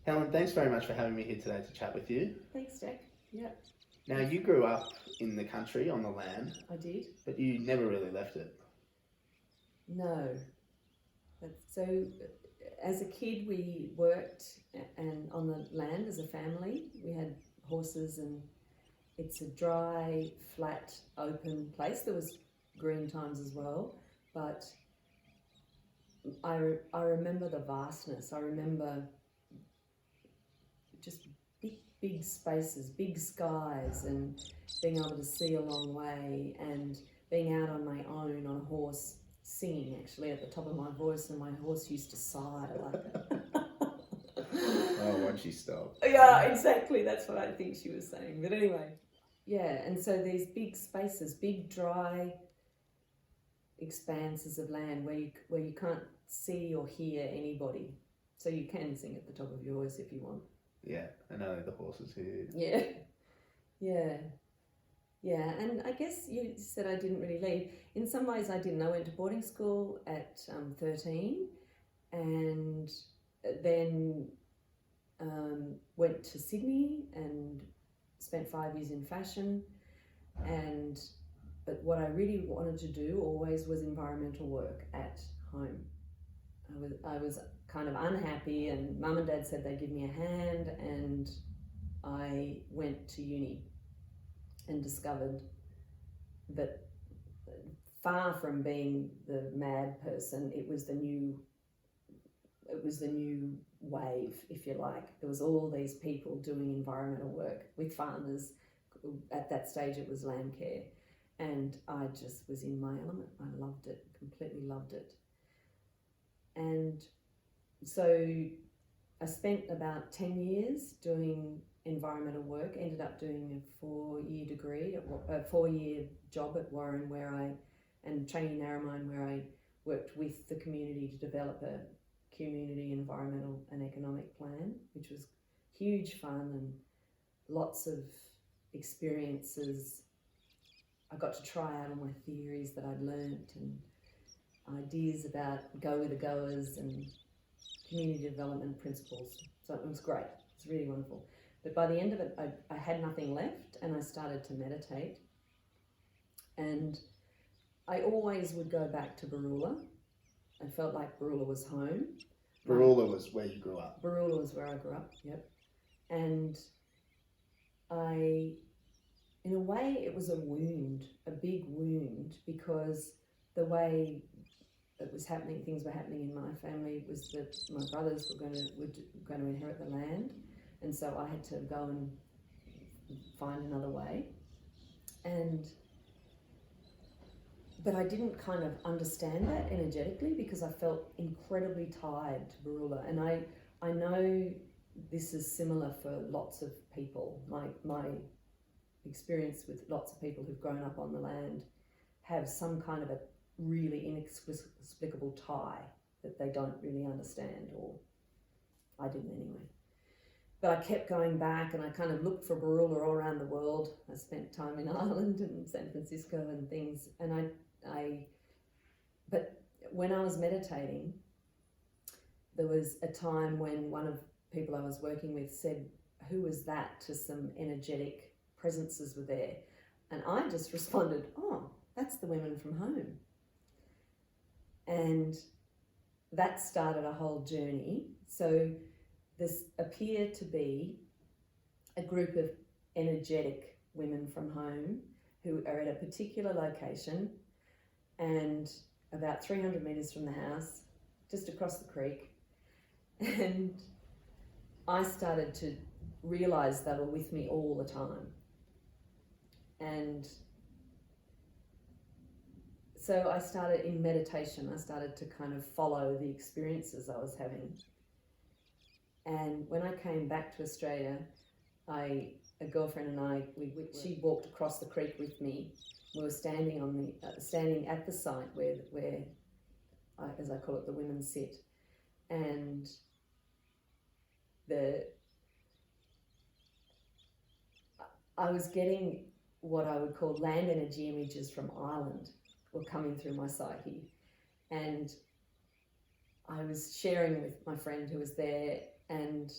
Helen, thanks very much for having me here today to chat with you. Thanks, Jack. Yeah, Now, you grew up in the country, on the land, I did. but you never really left it. No. So, as a kid, we worked and on the land as a family. We had horses, and it's a dry, flat, open place. There was green times as well, but I remember the vastness. I remember just big spaces, big skies, and being able to see a long way, and being out on my own on a horse, singing actually at the top of my voice, and my horse used to sigh like Oh, won't she stop? yeah, exactly, that's what I think she was saying. But anyway, yeah, and so these big spaces, big dry expanses of land where you can't see or hear anybody, so you can sing at the top of your voice if you want. Yeah, and only the horses who... Yeah, and I guess you said I didn't really leave. In some ways I didn't. I went to boarding school at 13, and then went to Sydney and spent 5 years in fashion. But what I really wanted to do always was environmental work at home. I was kind of unhappy, and Mum and Dad said they'd give me a hand, and I went to uni and discovered that far from being the mad person, it was the new wave, if you like. There was all these people doing environmental work with farmers. At that stage it was land care, and I just was in my element. I loved it, completely loved it. And so I spent about 10 years doing environmental work, ended up doing a 4-year degree, a 4-year job at Warren and training Narromine, where I worked with the community to develop a community environmental and economic plan, which was huge fun and lots of experiences. I got to try out all my theories that I'd learnt and ideas about go with the goers and community development principles. So it was great. It's really wonderful. But by the end of it, I had nothing left, and I started to meditate. And I always would go back to Baroola. I felt like Baroola was home. Baroola was where you grew up. Baroola was where I grew up, yep. And in a way, it was a wound, a big wound, because the way it was happening, things were happening in my family, was that my brothers were going to inherit the land. And so I had to go and find another way. But I didn't kind of understand that energetically, because I felt incredibly tied to Baroola. And I know this is similar for lots of people. My experience with lots of people who've grown up on the land have some kind of a really inexplicable tie that they don't really understand, or I didn't anyway. But I kept going back, and I kind of looked for Baroola all around the world. I spent time in Ireland and San Francisco and things. And but when I was meditating, there was a time when one of the people I was working with said, "Who was that?" to some energetic presences were there. And I just responded, "Oh, that's the women from home." And that started a whole journey. So this appeared to be a group of energetic women from home who are at a particular location, and about 300 metres from the house, just across the creek. And I started to realise they were with me all the time. And so I started in meditation, I started to kind of follow the experiences I was having. And when I came back to Australia, a girlfriend and I, she walked across the creek with me. We were standing at the site where as I call it, the women sit. And I was getting what I would call land energy images from Ireland were coming through my psyche. And I was sharing with my friend who was there, and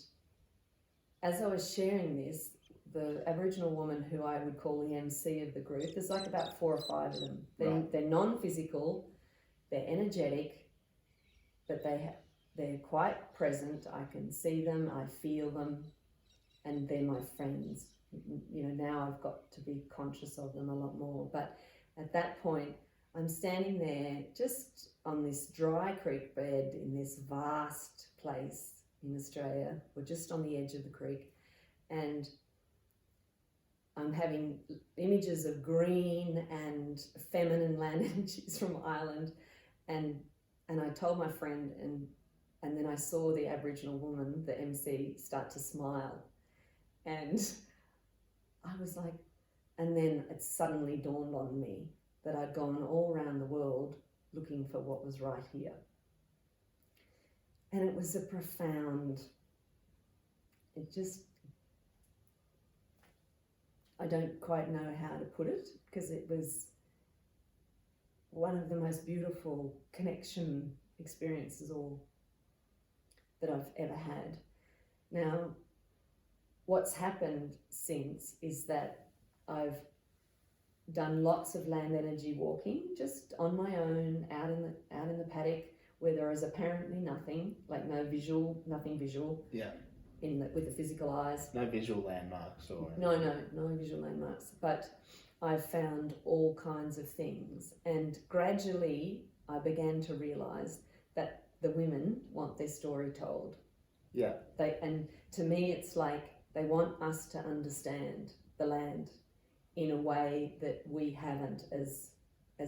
as I was sharing this, the Aboriginal woman who I would call the MC of the group, there's like about 4 or 5 of them. They're non-physical, they're energetic, but they're quite present. I can see them, I feel them, and they're my friends. You know, now I've got to be conscious of them a lot more. But at that point, I'm standing there just on this dry creek bed in this vast place in Australia. We're just on the edge of the creek, and I'm having images of green and feminine land energies from Ireland, and I told my friend, and then I saw the Aboriginal woman, the MC, start to smile, and I was like, and then it suddenly dawned on me that I'd gone all around the world looking for what was right here. And it was a profound, I don't quite know how to put it, because it was one of the most beautiful connection experiences that I've ever had. Now, what's happened since is that I've done lots of land energy walking, just on my own, out in the paddock, where there is apparently nothing, like nothing visual. Yeah. With the physical eyes. No visual landmarks or No visual landmarks. But I found all kinds of things, and gradually I began to realise that the women want their story told. Yeah. And to me, it's like they want us to understand the land in a way that we haven't as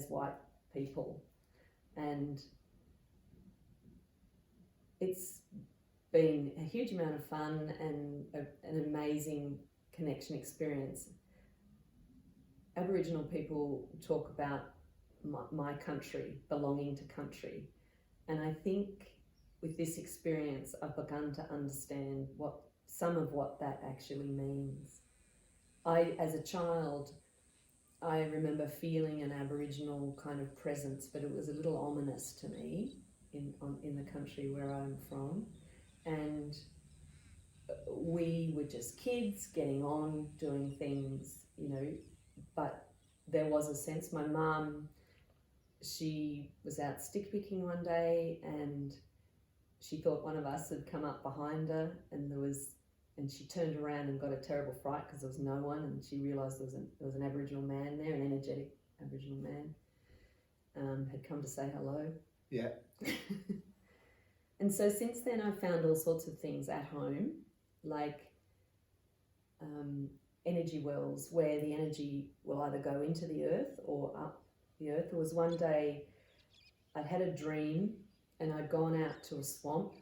white people, and it's been a huge amount of fun and an amazing connection experience. Aboriginal people talk about my country, belonging to country, and I think with this experience I've begun to understand some of what that actually means. As a child, I remember feeling an Aboriginal kind of presence, but it was a little ominous to me in the country where I'm from. And we were just kids getting on, doing things, you know, but there was a sense. My mum, she was out stick picking one day, and she thought one of us had come up behind her, and she turned around and got a terrible fright because there was no one, and she realised there was an Aboriginal man there, an energetic Aboriginal man, had come to say hello. Yeah. And so since then I've found all sorts of things at home, like energy wells, where the energy will either go into the earth or up the earth. There was one day I'd had a dream, and I'd gone out to a swamp.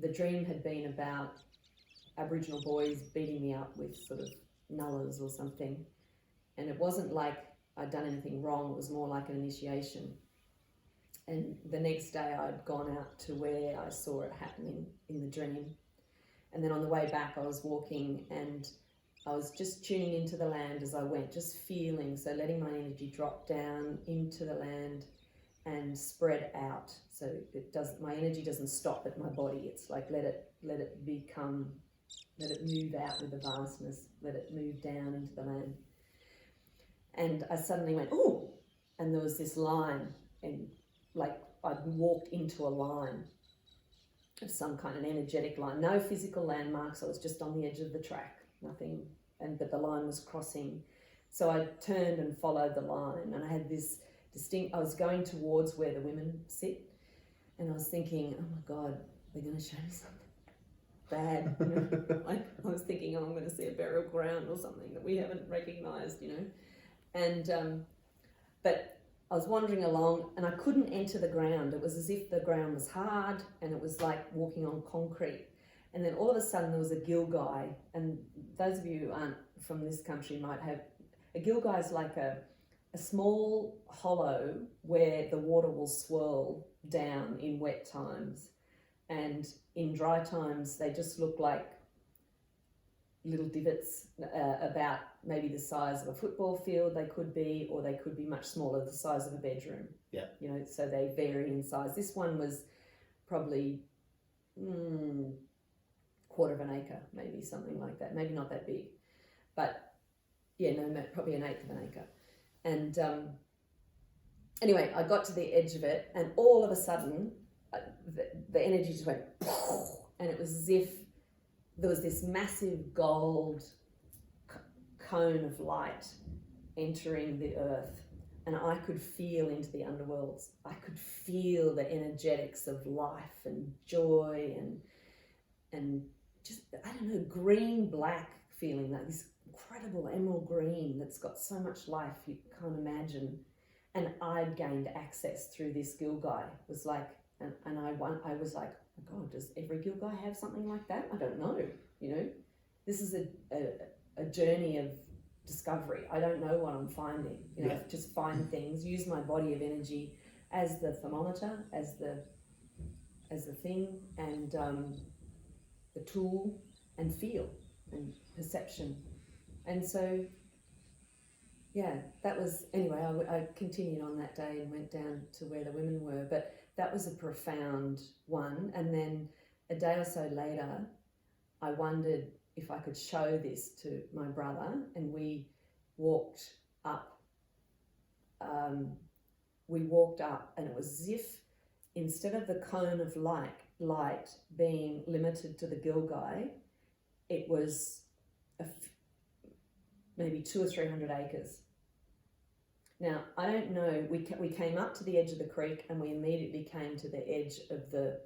The dream had been about Aboriginal boys beating me up with sort of nullas or something, and it wasn't like I'd done anything wrong, it was more like an initiation. And the next day I'd gone out to where I saw it happening in the dream, and then on the way back I was walking, and I was just tuning into the land as I went, just feeling, so letting my energy drop down into the land and spread out, so my energy doesn't stop at my body. It's like let it move out with the vastness, let it move down into the land. And I suddenly went, ooh, and there was this line, and like I'd walked into a line of some kind of energetic line, no physical landmarks. I was just on the edge of the track, nothing, but the line was crossing. So I turned and followed the line, and I had this I was going towards where the women sit, and I was thinking, oh my God, they're going to show me something bad, you know. I was thinking, oh, I'm going to see a burial ground or something that we haven't recognised, you know. And but I was wandering along, and I couldn't enter the ground. It was as if the ground was hard, and it was like walking on concrete. And then all of a sudden there was a gilgai, and those of you who aren't from this country might have, a gilgai is like a small hollow where the water will swirl down in wet times, and in dry times they just look like little divots, about maybe the size of a football field they could be, or they could be much smaller, the size of a bedroom. Yeah. You know, so they vary in size. This one was probably quarter of an acre, maybe something like that. Maybe not that big, but yeah, no, probably an eighth of an acre. And anyway, I got to the edge of it, and all of a sudden, the energy just went, and it was as if there was this massive gold cone of light entering the earth, and I could feel into the underworlds. I could feel the energetics of life and joy and just, I don't know, green black feeling, like this incredible emerald green that's got so much life you can't imagine. And I'd gained access through this Gil guy. It was like, and I was like, oh God, does every Gil guy have something like that? I don't know. You know, this is a journey of discovery. I don't know what I'm finding. You know, just find things, use my body of energy as the thermometer, as the thing, and the tool, and feel and perception. And so, yeah, that was, anyway, I continued on that day and went down to where the women were, but that was a profound one. And then a day or so later, I wondered if I could show this to my brother, and we walked up. And it was as if instead of the cone of light being limited to the Gil guy, it was maybe 200 or 300 acres. Now, I don't know, we came up to the edge of the creek, and we immediately came to the edge of the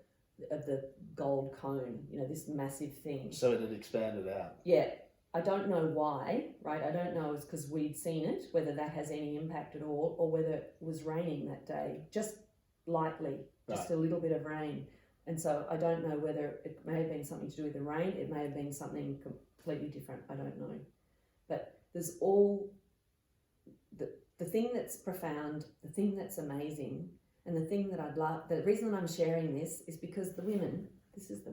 gold cone, you know, this massive thing. So it had expanded out. Yeah. I don't know why, right? I don't know if it's because we'd seen it, whether that has any impact at all, or whether it was raining that day, just lightly, just a little bit of rain. And so I don't know whether it may have been something to do with the rain, it may have been something completely different, I don't know. But there's all, the thing that's profound, the thing that's amazing, and the thing that I'd love, the reason that I'm sharing this is because the women, this is the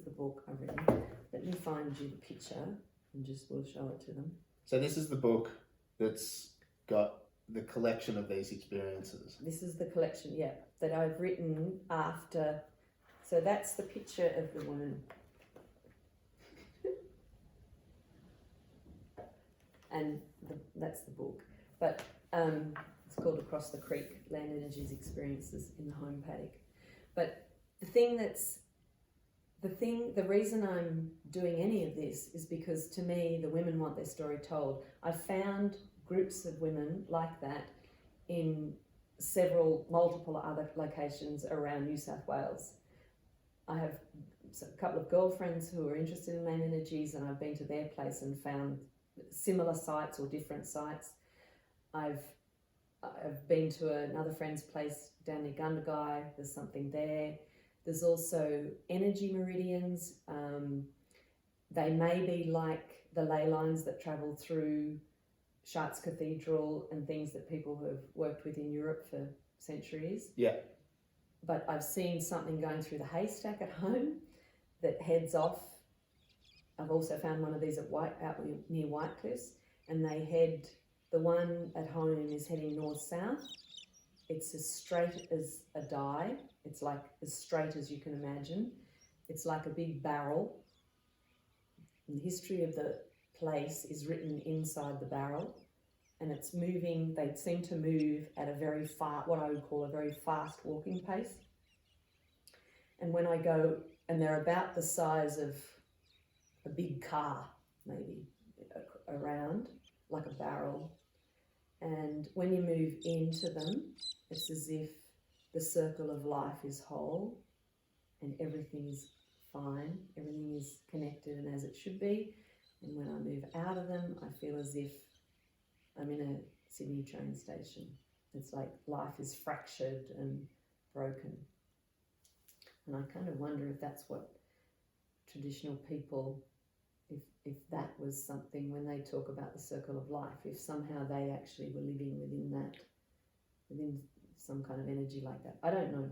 book I've written. Let me find you the picture and we'll show it to them. So this is the book that's got the collection of these experiences. This is the collection, yeah, that I've written after. So that's the picture of the woman. And that's the book. But it's called Across the Creek, Land Energies Experiences in the Home Paddock. But the reason I'm doing any of this is because, to me, the women want their story told. I found groups of women like that in multiple other locations around New South Wales. I have a couple of girlfriends who are interested in land energies, and I've been to their place and found similar sites or different sites. I've been to another friend's place down near Gundagai. There's something there. There's also energy meridians. They may be like the ley lines that travel through Chartres Cathedral and things that people have worked with in Europe for centuries. Yeah. But I've seen something going through the haystack at home that heads off. I've also found one of these out near White Cliffs, and the one at home is heading north-south. It's as straight as a die. It's like as straight as you can imagine. It's like a big barrel. And the history of the place is written inside the barrel, and it's moving. They seem to move at what I would call a very fast walking pace. And when I go, and they're about the size of a big car, maybe, around, like a barrel. And when you move into them, it's as if the circle of life is whole and everything's fine, everything is connected and as it should be. And when I move out of them, I feel as if I'm in a Sydney train station. It's like life is fractured and broken. And I kind of wonder if that's what traditional people, if that was something when they talk about the circle of life, if somehow they actually were living within some kind of energy like that. I don't know,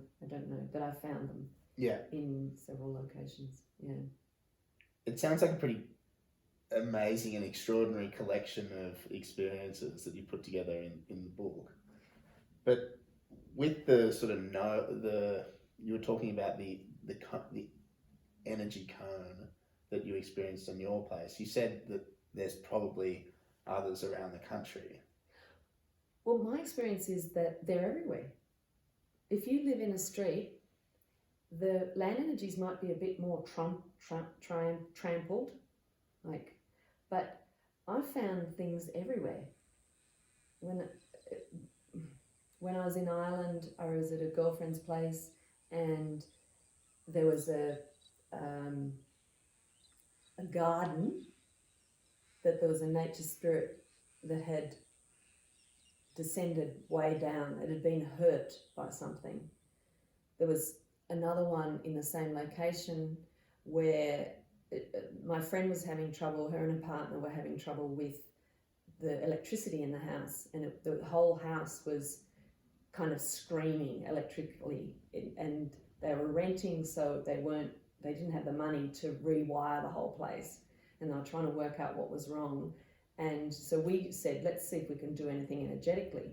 but I found them in several locations. Yeah. It sounds like a pretty amazing and extraordinary collection of experiences that you put together in the book. But with the sort of you were talking about the energy cone. that you experienced in your place? You said that there's probably others around the country. Well, my experience is that they're everywhere. If you live in a street, the land energies might be a bit more trampled, but I found things everywhere. When I was in Ireland, I was at a girlfriend's place, and there was a garden that there was a nature spirit that had descended way down. It had been hurt by something. There was another one in the same location where my friend was having trouble, her and her partner were having trouble with the electricity in the house, and the whole house was kind of screaming electrically, and they were renting, so they didn't have the money to rewire the whole place, and they were trying to work out what was wrong. And so we said, let's see if we can do anything energetically.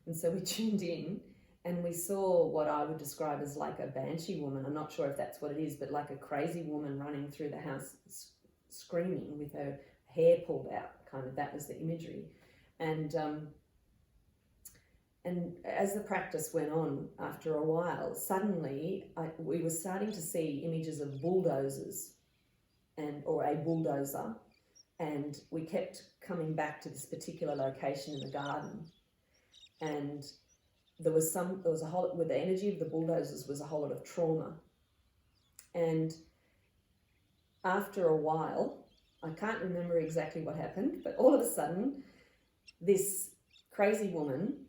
And so we tuned in, and we saw what I would describe as like a banshee woman. I'm not sure if that's what it is, but like a crazy woman running through the house screaming with her hair pulled out, kind of. That was the imagery. And as the practice went on, after a while, suddenly we were starting to see images of bulldozers or a bulldozer, and we kept coming back to this particular location in the garden, and there was a whole, with the energy of the bulldozers was a whole lot of trauma. And after a while, I can't remember exactly what happened, but all of a sudden, this crazy woman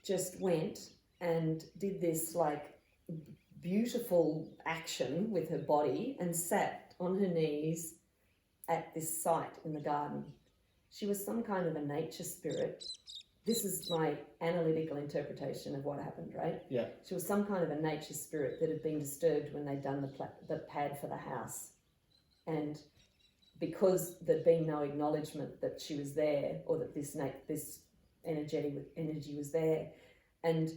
just went and did this like beautiful action with her body and sat on her knees at this site in the garden. She was some kind of a nature spirit. This is my analytical interpretation of what happened, right? Yeah. She was some kind of a nature spirit that had been disturbed when they'd done the pad for the house. And because there'd been no acknowledgement that she was there, or that this energy was there. And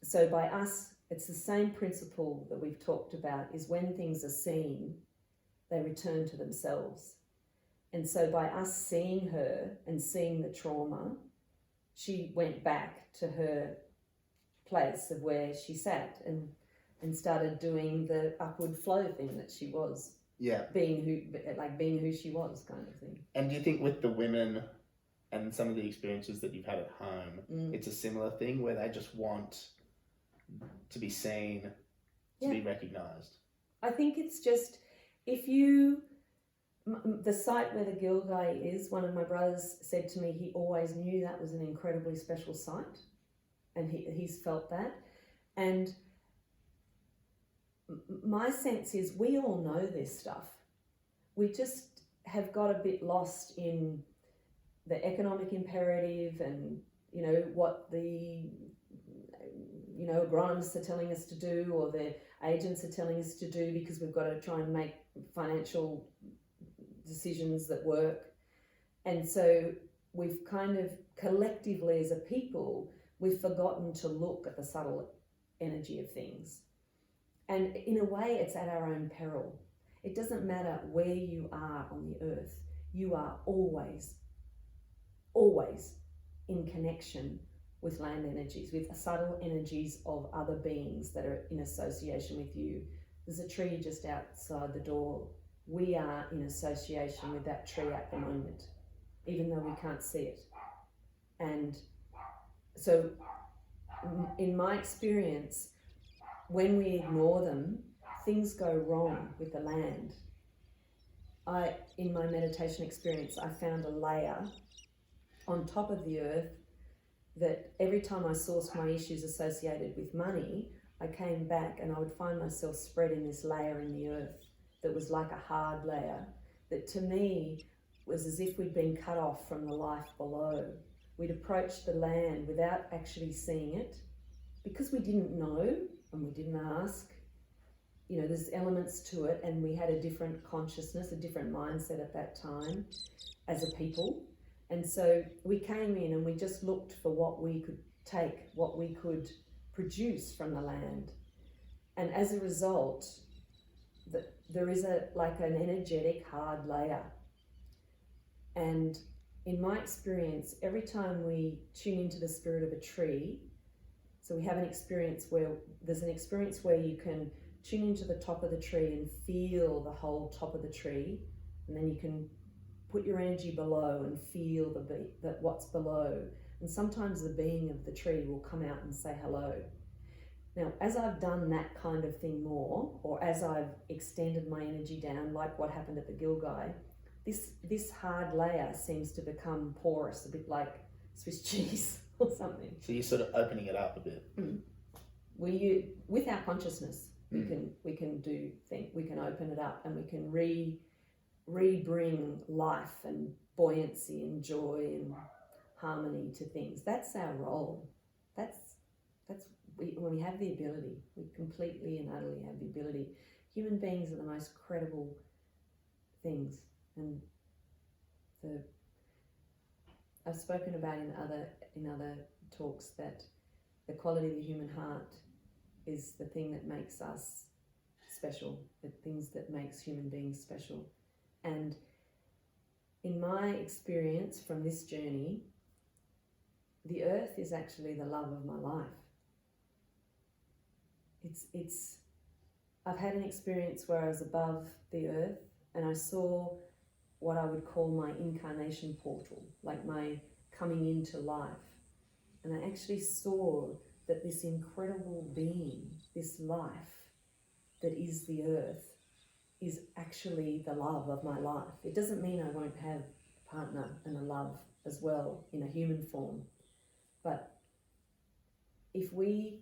so by us, it's the same principle that we've talked about, is when things are seen, they return to themselves. And so by us seeing her and seeing the trauma, she went back to her place of where she sat and started doing the upward flow thing that she was. Yeah. Being who she was, kind of thing. And do you think with the women and some of the experiences that you've had at home, it's a similar thing where they just want to be seen, to be recognised? I think it's just, the site where the Gilgai is, one of my brothers said to me he always knew that was an incredibly special site, and he's felt that. And my sense is we all know this stuff. We just have got a bit lost in the economic imperative and, what the, agronomists are telling us to do, or the agents are telling us to do, because we've got to try and make financial decisions that work. And so we've kind of collectively as a people, we've forgotten to look at the subtle energy of things. And in a way, it's at our own peril. It doesn't matter where you are on the earth, you are always in connection with land energies, with subtle energies of other beings that are in association with you. There's a tree just outside the door. We are in association with that tree at the moment, even though we can't see it. And so in my experience, when we ignore them, things go wrong with the land. In my meditation experience, I found a layer on top of the earth that every time I sourced my issues associated with money, I came back and I would find myself spread in this layer in the earth that was like a hard layer that to me was as if we'd been cut off from the life below. We'd approached the land without actually seeing it because we didn't know and we didn't ask. There's elements to it, and we had a different consciousness, a different mindset at that time as a people. And so we came in and we just looked for what we could take, what we could produce from the land. And as a result, there is an energetic hard layer. And in my experience, every time we tune into the spirit of a tree, so we have an experience where you can tune into the top of the tree and feel the whole top of the tree, and then you can put your energy below and feel that what's below. And sometimes the being of the tree will come out and say hello. Now, as I've done that kind of thing more, or as I've extended my energy down, like what happened at the Gilgai, this hard layer seems to become porous, a bit like Swiss cheese or something. So you're sort of opening it up a bit. With our consciousness, we can open it up, and we can re-bring life and buoyancy and joy and harmony to things. That's our role. When we have the ability, we completely and utterly have the ability. Human beings are the most credible things, and I've spoken about in other talks that the quality of the human heart is the thing that makes us special, the things that makes human beings special. And in my experience from this journey, the earth is actually the love of my life. I've had an experience where I was above the earth and I saw what I would call my incarnation portal, like my coming into life. And I actually saw that this incredible being, this life that is the earth, is actually the love of my life. It doesn't mean I won't have a partner and a love as well in a human form. But if we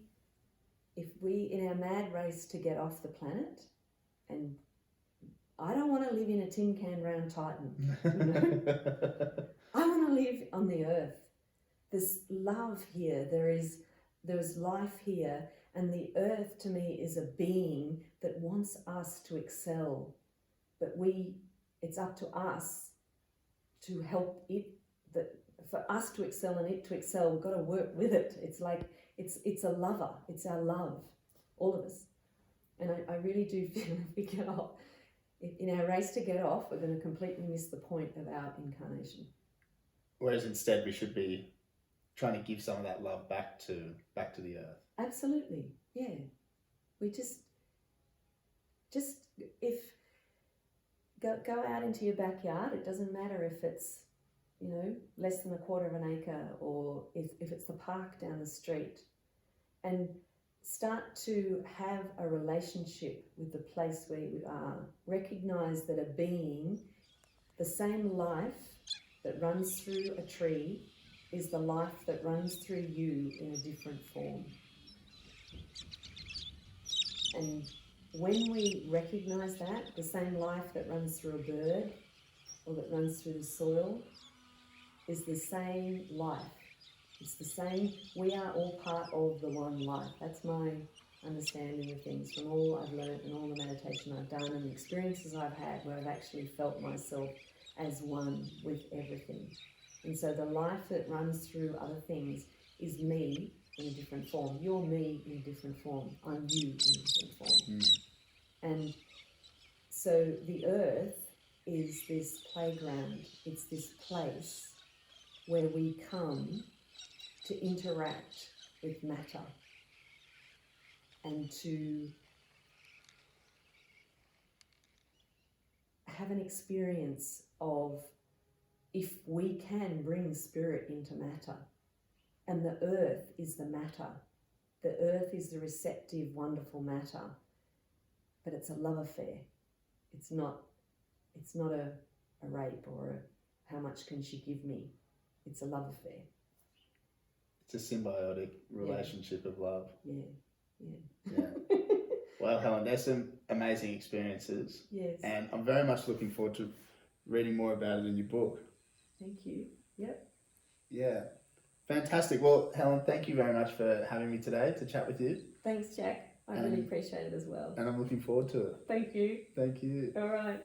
in our mad race to get off the planet, and I don't want to live in a tin can round Titan, you know? I want to live on the earth. There's love here, there's life here, and the earth to me is a being that wants us to excel, but it's up to us to help it, for us to excel and it to excel, we've got to work with it. It's like, it's a lover, it's our love, all of us. And I really do feel if we get off, in our race to get off, we're going to completely miss the point of our incarnation. Whereas instead we should be trying to give some of that love back to the earth. Absolutely, yeah. We just if go out into your backyard. It doesn't matter if it's, you know, less than a quarter of an acre, or if it's the park down the street, and start to have a relationship with the place where you are. Recognize that a being, the same life that runs through a tree is the life that runs through you in a different form. And when we recognize that, the same life that runs through a bird or that runs through the soil is the same life. It's the same. We are all part of the one life. That's my understanding of things from all I've learned and all the meditation I've done and the experiences I've had where I've actually felt myself as one with everything. And so the life that runs through other things is me in a different form. You're me in a different form. I'm you in a different form. And so the earth is this playground. It's this place where we come to interact with matter and to have an experience of if we can bring spirit into matter. And the earth is the matter. The earth is the receptive, wonderful matter. But it's a love affair. It's not a rape or a how much can she give me. It's a love affair. It's a symbiotic relationship of love. Yeah. Well, Helen, there's some amazing experiences. Yes. And I'm very much looking forward to reading more about it in your book. Thank you. Yep. Yeah. Fantastic. Well, Helen, thank you very much for having me today to chat with you. Thanks, Jack. I really appreciate it as well. And I'm looking forward to it. Thank you. Thank you. All right.